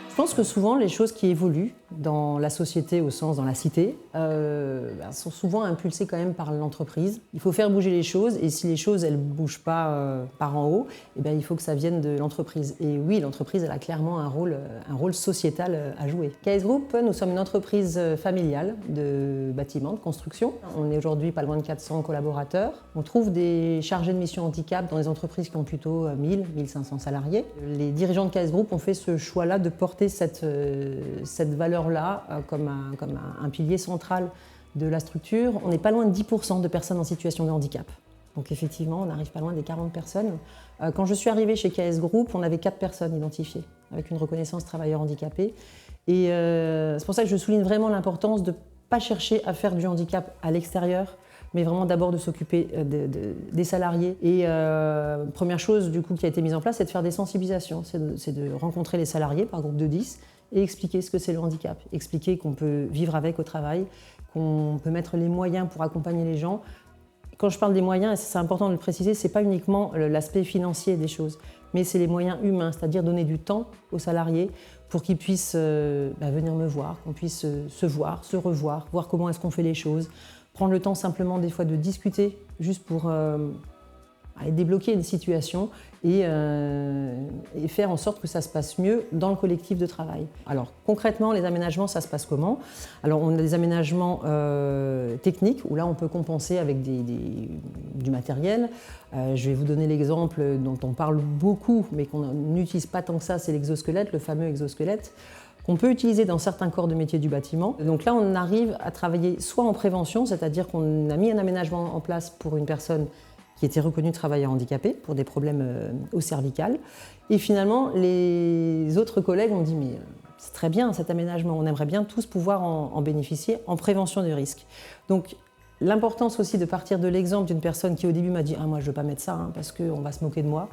Je pense que souvent, les choses qui évoluent dans la société, au sens dans la cité, sont souvent impulsées quand même par l'entreprise. Il faut faire bouger les choses, et si les choses ne bougent pas par en haut, il faut que ça vienne de l'entreprise. Et oui, l'entreprise elle a clairement un rôle sociétal à jouer. KS Group, nous sommes une entreprise familiale de bâtiments, de construction. On est aujourd'hui pas loin de 400 collaborateurs. On trouve des chargés de mission handicap dans les entreprises qui ont plutôt 1000, 1500 salariés. Les dirigeants de KS Group ont fait ce choix-là de porter cette valeur-là comme un pilier central de la structure. On n'est pas loin de 10% de personnes en situation de handicap. Donc effectivement, on n'arrive pas loin des 40 personnes. Quand je suis arrivée chez KS Group, on avait 4 personnes identifiées avec une reconnaissance travailleur handicapé. Et c'est pour ça que je souligne vraiment l'importance de ne pas chercher à faire du handicap à l'extérieur, mais vraiment d'abord de s'occuper des salariés. Et première chose du coup qui a été mise en place, c'est de faire des sensibilisations, c'est de rencontrer les salariés par groupe de 10 et expliquer ce que c'est le handicap, expliquer qu'on peut vivre avec au travail, qu'on peut mettre les moyens pour accompagner les gens. Quand je parle des moyens, et c'est important de le préciser, c'est pas uniquement l'aspect financier des choses, mais c'est les moyens humains, c'est-à-dire donner du temps aux salariés pour qu'ils puissent venir me voir, qu'on puisse se voir, se revoir, voir comment est-ce qu'on fait les choses, prendre le temps simplement des fois de discuter, juste pour débloquer une situation et faire en sorte que ça se passe mieux dans le collectif de travail. Alors concrètement, les aménagements, ça se passe comment? Alors on a des aménagements techniques où là on peut compenser avec du matériel. Je vais vous donner l'exemple dont on parle beaucoup mais qu'on n'utilise pas tant que ça, c'est l'exosquelette, le fameux exosquelette, qu'on peut utiliser dans certains corps de métier du bâtiment. Donc là, on arrive à travailler soit en prévention, c'est-à-dire qu'on a mis un aménagement en place pour une personne qui était reconnue travailleur handicapé pour des problèmes au cervical. Et finalement, les autres collègues ont dit « mais c'est très bien cet aménagement, on aimerait bien tous pouvoir en bénéficier en prévention du risque ». Donc l'importance aussi de partir de l'exemple d'une personne qui au début m'a dit « ah moi je ne veux pas mettre ça parce qu'on va se moquer de moi ».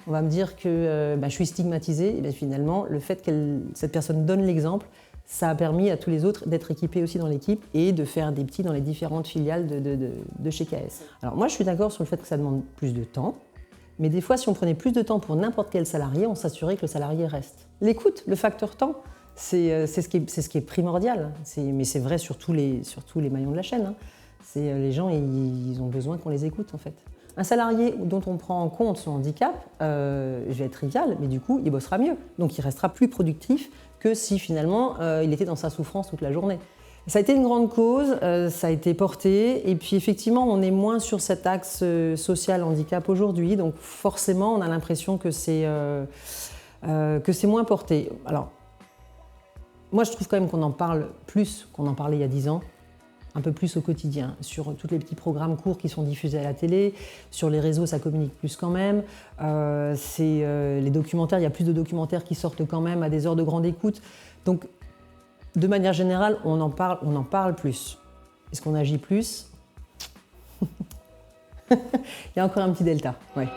On va me dire que je suis stigmatisée, et finalement, le fait que cette personne donne l'exemple, ça a permis à tous les autres d'être équipés aussi dans l'équipe et de faire des petits dans les différentes filiales de chez KS. Alors moi, je suis d'accord sur le fait que ça demande plus de temps, mais des fois, si on prenait plus de temps pour n'importe quel salarié, on s'assurait que le salarié reste. L'écoute, le facteur temps, c'est ce qui est primordial, mais c'est vrai sur tous les maillons de la chaîne. Les gens, ils ont besoin qu'on les écoute en fait. Un salarié dont on prend en compte son handicap, je vais être trivial, mais du coup, il bossera mieux. Donc il restera plus productif que si finalement il était dans sa souffrance toute la journée. Ça a été une grande cause, ça a été porté, et puis effectivement, on est moins sur cet axe social handicap aujourd'hui, donc forcément, on a l'impression que c'est moins porté. Alors, moi, je trouve quand même qu'on en parle plus qu'on en parlait il y a 10 ans. Un peu plus au quotidien, sur tous les petits programmes courts qui sont diffusés à la télé, sur les réseaux ça communique plus quand même, les documentaires, il y a plus de documentaires qui sortent quand même à des heures de grande écoute, donc de manière générale on en parle plus. Est-ce qu'on agit plus? Il y a encore un petit delta, ouais.